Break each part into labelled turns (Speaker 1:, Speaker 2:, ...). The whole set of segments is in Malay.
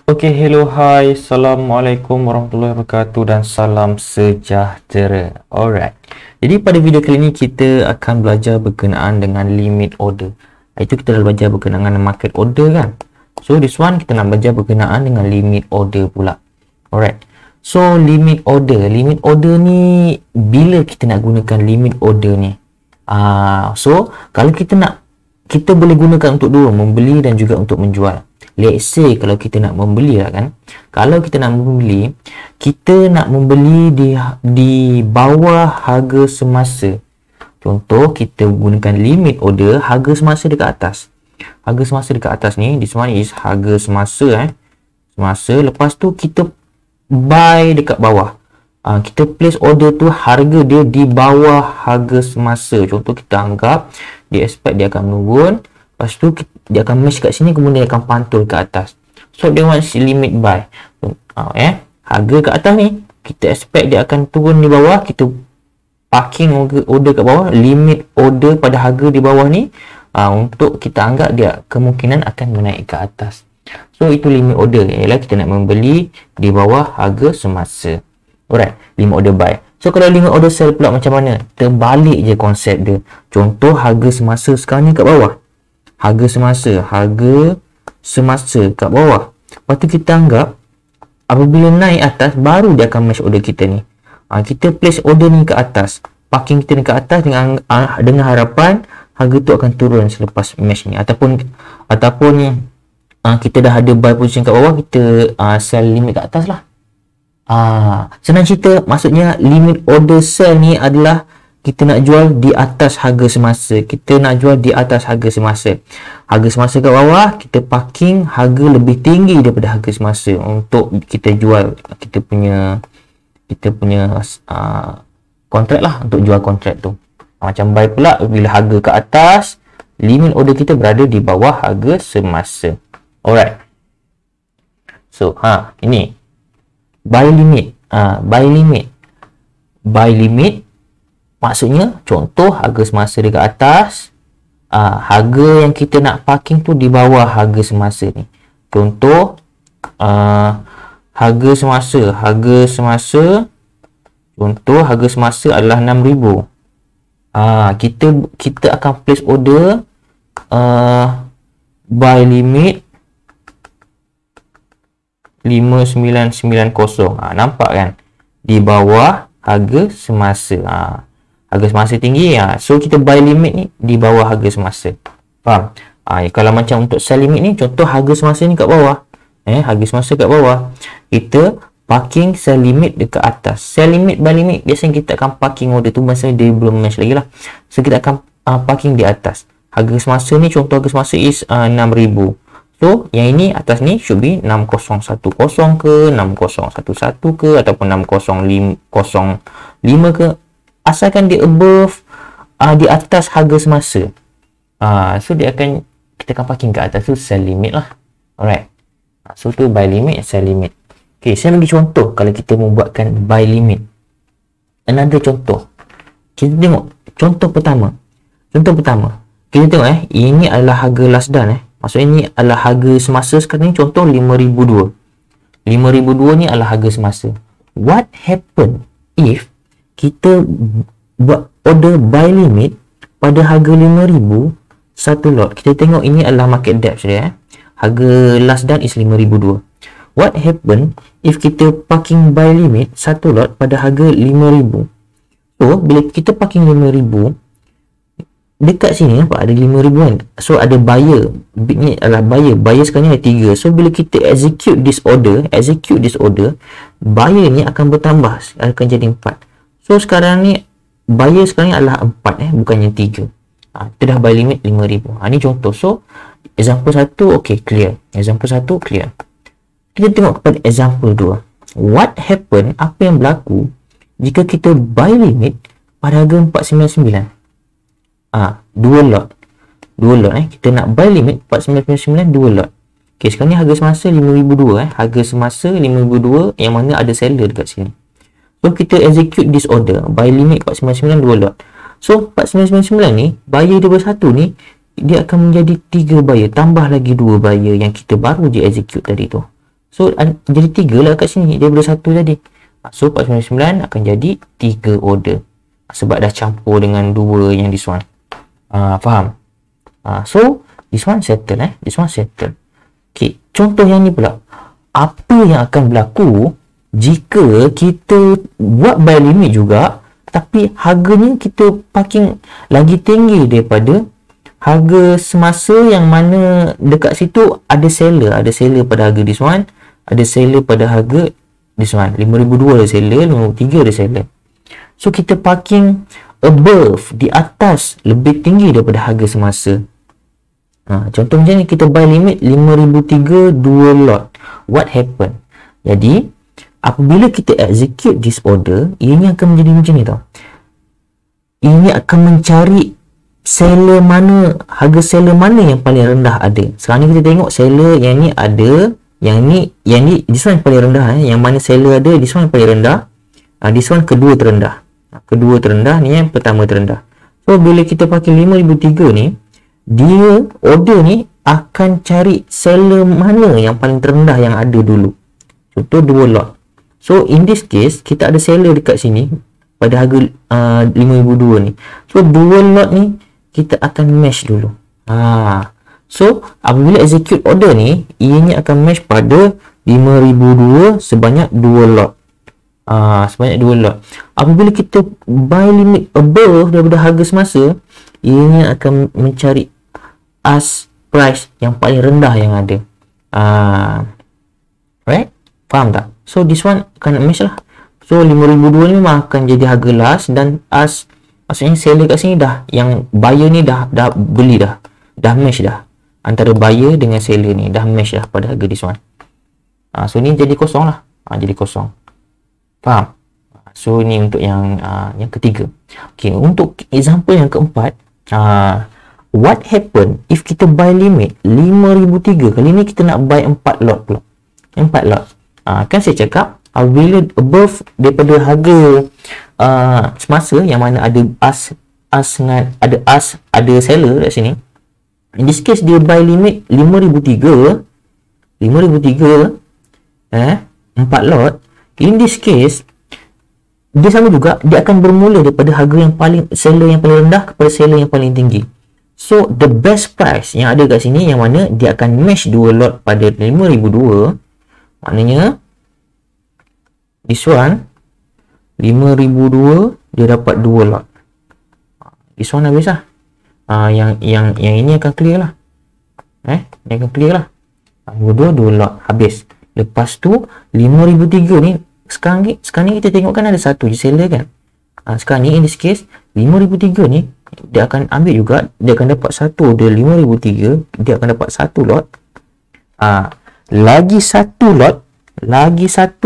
Speaker 1: Okay, hello, hi, Assalamualaikum warahmatullahi wabarakatuh dan salam sejahtera. Alright, jadi pada video kali ini kita akan belajar berkenaan dengan limit order. Itu kita dah belajar berkenaan dengan market order kan. So this one kita nak belajar berkenaan dengan limit order pula. Alright, so limit order ni bila kita nak gunakan limit order ni? So kalau kita boleh gunakan untuk dua, membeli dan juga untuk menjual. Let's say kalau kita nak membeli lah kan. Kalau kita nak membeli, kita nak membeli di bawah harga semasa. Contoh kita gunakan limit order harga semasa dekat atas. Harga semasa dekat atas ni, this one is harga semasa semasa. Lepas tu kita buy dekat bawah. Kita place order tu harga dia di bawah harga semasa. Contoh kita anggap dia expect dia akan menurun. Lepas tu dia akan match kat sini, kemudian dia akan pantul ke atas. So dia want limit buy. Harga kat atas ni kita expect dia akan turun di bawah, kita parking order kat bawah, limit order pada harga di bawah ni untuk kita anggap dia kemungkinan akan menaik ke atas. So itu limit order, ialah kita nak membeli di bawah harga semasa. Alright, limit order buy. So kalau limit order sell pula macam mana? Terbalik je konsep dia. Contoh harga semasa sekarang ni kat bawah. Harga semasa kat bawah. Lepas tu kita anggap apabila naik atas baru dia akan match order kita ni. Kita place order ni ke atas, parking kita ni ke atas dengan harapan harga tu akan turun selepas match ni. Ataupun kita dah ada buy position kat bawah, kita sell limit kat atas lah. Senang cerita, maksudnya limit order sell ni adalah kita nak jual di atas harga semasa. Kita nak jual di atas harga semasa. Harga semasa kat bawah, kita parking harga lebih tinggi daripada harga semasa untuk kita jual kita punya kontrak lah, untuk jual kontrak tu. Macam buy pula, bila harga kat atas, limit order kita berada di bawah harga semasa. Alright. So, ini buy limit. Buy limit maksudnya, contoh harga semasa dekat atas, harga yang kita nak parking tu di bawah harga semasa ni. Contoh harga semasa contoh harga semasa adalah 6,000. Kita akan place order buy limit 5990. Nampak kan? Di bawah harga semasa. Harga semasa tinggi, so kita buy limit ni di bawah harga semasa. Faham? Kalau macam untuk sell limit ni, contoh harga semasa ni kat bawah. Harga semasa kat bawah, kita parking sell limit dekat atas. Sell limit, buy limit, biasanya kita akan parking order tu masa dia belum match lagi lah. So kita akan parking di atas. Harga semasa ni, contoh harga semasa is 6,000. So yang ini atas ni should be 6010 ke, 6011 ke, ataupun 6005 ke. Asalkan dia above, di atas harga semasa, so kita akan parking kat atas tu sell limit lah. Alright, so tu buy limit, sell limit. Okay, saya bagi contoh kalau kita membuatkan buy limit. Another contoh, kita tengok contoh pertama. Kita tengok ini adalah harga last done. Maksudnya ini adalah harga semasa sekarang ni, contoh 5,002. 5,002 ni adalah harga semasa. What happen if kita buat order buy limit pada harga 5,000 satu lot? Kita tengok ini adalah market depth dia. Harga last done is 5,002. What happen if kita parking buy limit satu lot pada harga 5,000? So bila kita parking 5,000, dekat sini nampak ada 5,000 kan. So ada buyer, ni adalah buyer sekarang ni ada 3. So bila kita execute this order, buyer ni akan bertambah, akan jadi 4. So sekarang ni buyer sekarang ni adalah 4 bukannya 3. Kita dah buy limit 5,000. Ni contoh. So example 1 okay, clear. Example 1 clear. Kita tengok kepada example 2. What happen, apa yang berlaku jika kita buy limit pada harga 499? Dua lot. Kita nak buy limit 499 dua lot. Okay, sekarang ni harga semasa 5,002. Harga semasa 5,002 yang mana ada seller dekat sini. So kita execute this order buy limit 499 dua lot. So 4999 ni buyer daripada satu ni dia akan menjadi 3 buyer, tambah lagi 2 buyer yang kita baru je execute tadi tu. So jadi 3 lah kat sini daripada 1 tadi. So 499 akan jadi 3 order. Sebab dah campur dengan 2 yang this one. Faham? So this one settle this one settle. Okay, contoh yang ni pula. Apa yang akan berlaku jika kita buat buy limit juga, tapi harganya kita parking lagi tinggi daripada harga semasa yang mana dekat situ ada seller pada harga this one, ada seller pada harga this one. 5,200 ada seller, 5,300 ada seller. So kita parking above, di atas, lebih tinggi daripada harga semasa. Contoh macam ni, kita buy limit 5,300 2 lot. What happen? Jadi apabila kita execute this order, ini akan menjadi macam ni tau. Ini akan mencari seller mana, harga seller mana yang paling rendah ada. Sekarang ni kita tengok seller yang ni ada, yang ni this one yang paling rendah. Yang mana seller ada, this one yang paling rendah. This one kedua terendah. Kedua terendah, ni yang pertama terendah. So bila kita pakai 5,300 ni, dia order ni akan cari seller mana yang paling terendah yang ada dulu. Contoh 2 lot. So in this case, kita ada seller dekat sini pada harga 5,200 ni. So 2 lot ni kita akan match dulu. So apabila execute order ni, ianya akan match pada 5,200 sebanyak 2 lot. Sebanyak 2 lot. Apabila kita buy limit above daripada harga semasa, ianya akan mencari ask price yang paling rendah yang ada. Right? Faham tak? So this one akan match lah. So 5,200 ni memang akan jadi harga last, dan ask, maksudnya seller kat sini dah, yang buyer ni dah beli dah match dah. Antara buyer dengan seller ni dah match dah pada harga this one. So ni jadi kosong lah. Jadi kosong. Faham? So ni untuk yang ketiga. Okay, untuk example yang keempat, what happen if kita buy limit 5,300? Kali ni kita nak buy 4 lot pula. 4 lot. Kan saya cakap, bila above daripada harga semasa yang mana ada ada seller kat sini. In this case dia buy limit 5,300 4 lot. In this case dia sama juga, dia akan bermula daripada harga yang paling, seller yang paling rendah kepada seller yang paling tinggi. So the best price yang ada kat sini, yang mana dia akan match 2 lot pada 5,200. Maknanya this one 5,200 dia dapat 2 lot. This one habis lah. Yang ini akan clear lah. Ini akan clear lah. 2 lot habis. Lepas tu 5,300 ni sekarang ni kita tengok kan ada satu je seller kan. Sekarang ni in this case 5,300 ni dia akan ambil juga, dia akan dapat satu order 5,300, dia akan dapat 1 lot. Lagi satu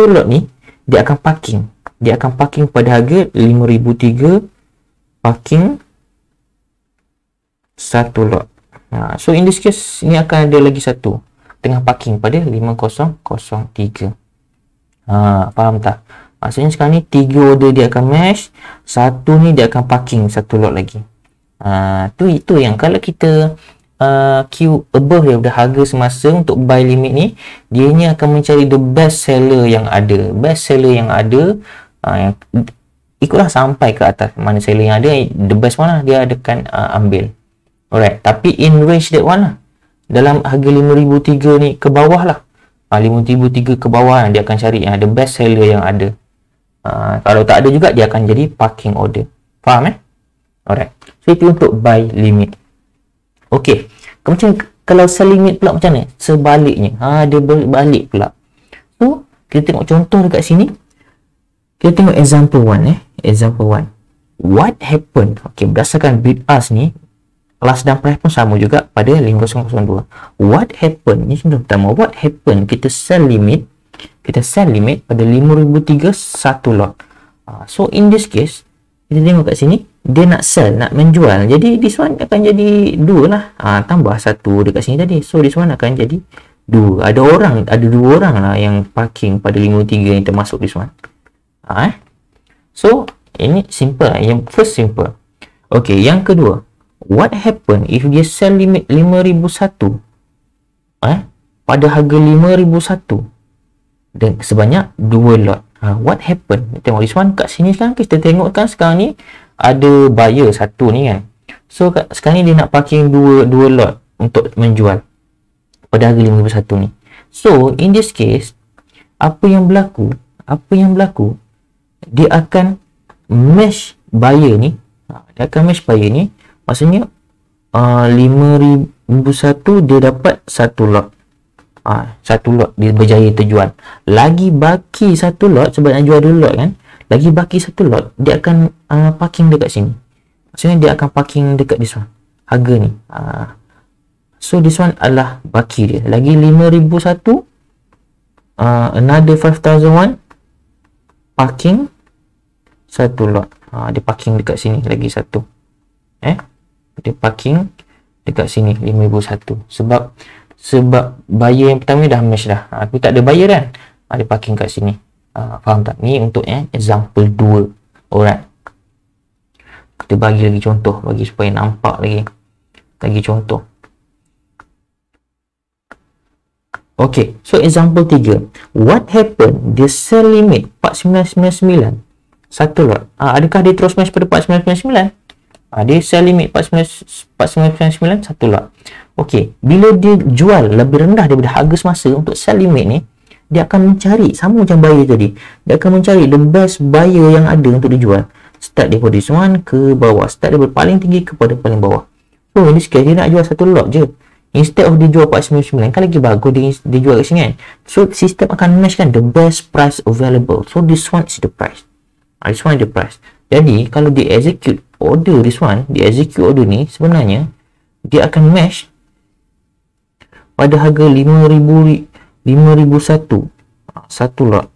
Speaker 1: lot ni dia akan parking pada harga 5,300, parking 1 lot. So in this case ni akan ada lagi satu tengah parking pada 5,003. Faham tak? Maksudnya sekarang ni 3 order dia akan match, satu ni dia akan parking 1 lot lagi. Itu yang kalau kita queue above daripada harga semasa untuk buy limit ni, dia ni akan mencari the best seller yang ada. Ikutlah sampai ke atas mana seller yang ada, the best one lah dia akan ambil. Alright, tapi in range that one lah, dalam harga 5,300 ni ke bawah lah, 5,300 ke bawah dia akan cari the best seller yang ada. Kalau tak ada juga dia akan jadi parking order. Faham Alright, so itu untuk buy limit. Okay, macam kalau sell limit pula macam mana? Sebaliknya, dia berbalik pula. So kita tengok contoh dekat sini. Kita tengok example 1 example 1. What happen? Okay, berdasarkan bid ask ni, kelas dan price pun sama juga pada 5,002. What happen? Ni contoh pertama. What happen? Kita sell limit pada 5,300 1 lot. So in this case, kita tengok kat sini, dia nak sell, nak menjual. Jadi this one akan jadi 2 lah. Tambah 1 dekat sini tadi. So this one akan jadi 2. Ada 2 orang lah yang parking pada 5,300 yang termasuk this one. So ini simple. Yang first simple. Okay, yang kedua. What happen if dia sell limit 5,001 pada harga 5,001? sebanyak 2 lot. What happen? Tengok this one kat sini sekarang, kita tengok kan sekarang ni ada buyer satu ni kan. So sekarang ni dia nak parking dua lot untuk menjual pada harga 5,100 ni. So in this case, apa yang berlaku, dia akan match buyer ni. Maksudnya 5,001 dia dapat satu lot. Satu lot dia berjaya terjual. Lagi baki satu lot, sebab nak jual 2 lot kan, lagi baki satu lot, dia akan parking dekat sini. Maksudnya dia akan parking dekat this one, harga ni. So this one adalah baki dia. Lagi 5,001, another 5,001 parking satu lot. Dia parking dekat sini lagi satu. Dia parking dekat sini 5,001. Sebab buyer yang pertama dah match dah. Aku tak ada buyer kan. Dia parking kat sini. Faham tak? Ni untuk example 2. Alright. Kita bagi lagi contoh, bagi supaya nampak lagi contoh. Okay, so example 3. What happened? Dia sell limit 4999 satu lot. Adakah dia terus match pada 4999? Dia sell limit 4999 satu lot. Okey, bila dia jual lebih rendah daripada harga semasa untuk sell limit ni, dia akan mencari, sama macam buyer tadi, dia akan mencari the best buyer yang ada untuk dijual. Start daripada this one ke bawah, start daripada paling tinggi kepada paling bawah. So in this case, dia nak jual satu lot je. Instead of dia jual 499, kan lagi bagus dia jual kat sini kan. So sistem akan matchkan the best price available. So this one is the price. This one is the price. Jadi kalau dia execute order this one, dia execute order ni, sebenarnya dia akan match pada harga 5,001 satu lot.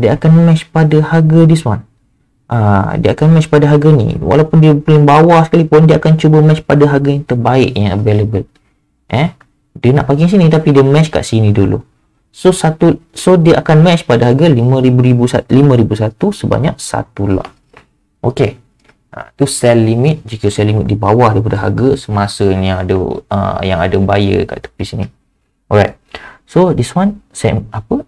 Speaker 1: Dia akan match pada harga this one. Dia akan match pada harga ni. Walaupun dia paling bawah sekalipun, dia akan cuba match pada harga yang terbaik yang available. Dia nak parking sini tapi dia match kat sini dulu. So dia akan match pada harga 5,001 sebanyak satu lot. Okey. Tu sell limit jika sell limit di bawah daripada harga semasa ni yang ada buyer kat tepi sini. Alright. So this one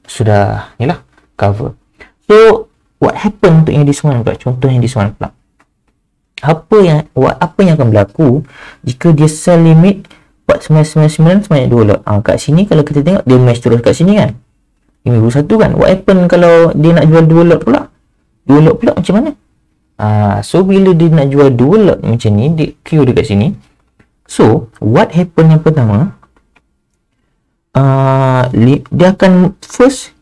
Speaker 1: sudah nilah cover. So what happen untuk yang this one pula? Contoh yang this one pula. Apa yang akan berlaku jika dia sell limit 4999 sebanyak 2 lot? Kat sini kalau kita tengok dia match terus kat sini kan. 5,001 kan. What happen kalau dia nak jual 2 lot pula? 2 lot pula macam mana? So bila dia nak jual 2 lot macam ni, dia queue dekat sini. So what happen yang pertama, dia akan first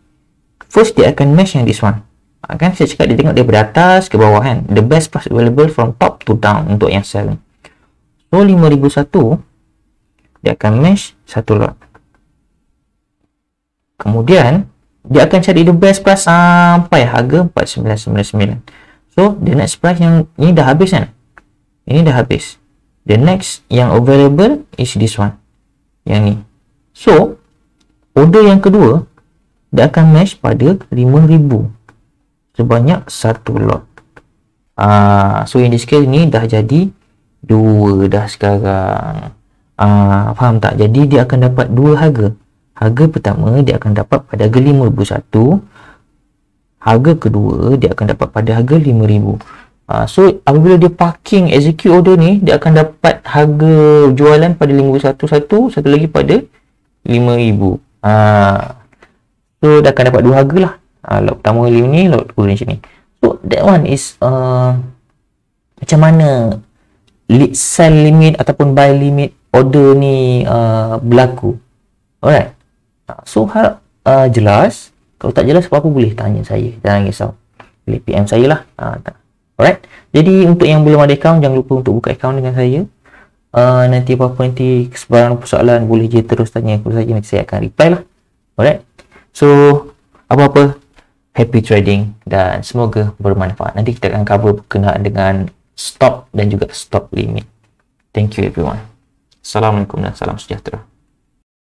Speaker 1: dia akan match yang this one. Kan saya cakap dia tengok daripada atas ke bawah kan, the best price available from top to down untuk yang sell ni. So 5,001 dia akan match satu lot. Kemudian dia akan cari the best price sampai harga 4999. So the next price yang ini dah habis kan, ini dah habis. The next yang available is this one, yang ni. So order yang kedua dia akan match pada 5,000 sebanyak satu lot. So in this case ni dah jadi 2 dah sekarang. Faham tak? Jadi dia akan dapat 2 harga. Harga pertama dia akan dapat pada harga 5,001. Harga kedua dia akan dapat pada harga 5,000. So apabila dia parking execute order ni, dia akan dapat harga jualan pada 5,001, satu lagi pada 5,000. So dia akan dapat 2 harga lah. Lot pertama ni, lot kedua macam ni. So that one is macam mana sell limit ataupun buy limit order ni berlaku. Alright. So harap jelas. Kalau tak jelas apa-apa boleh tanya saya, jangan risau, boleh PM saya lah. Alright. Jadi untuk yang belum ada account, jangan lupa untuk buka account dengan saya. Nanti apa-apa nanti sebarang persoalan boleh je terus tanya kepada saya, nanti saya akan reply lah. Alright. So apa-apa, happy trading dan semoga bermanfaat. Nanti kita akan cover berkenaan dengan stop dan juga stop limit. Thank you everyone. Assalamualaikum dan salam sejahtera.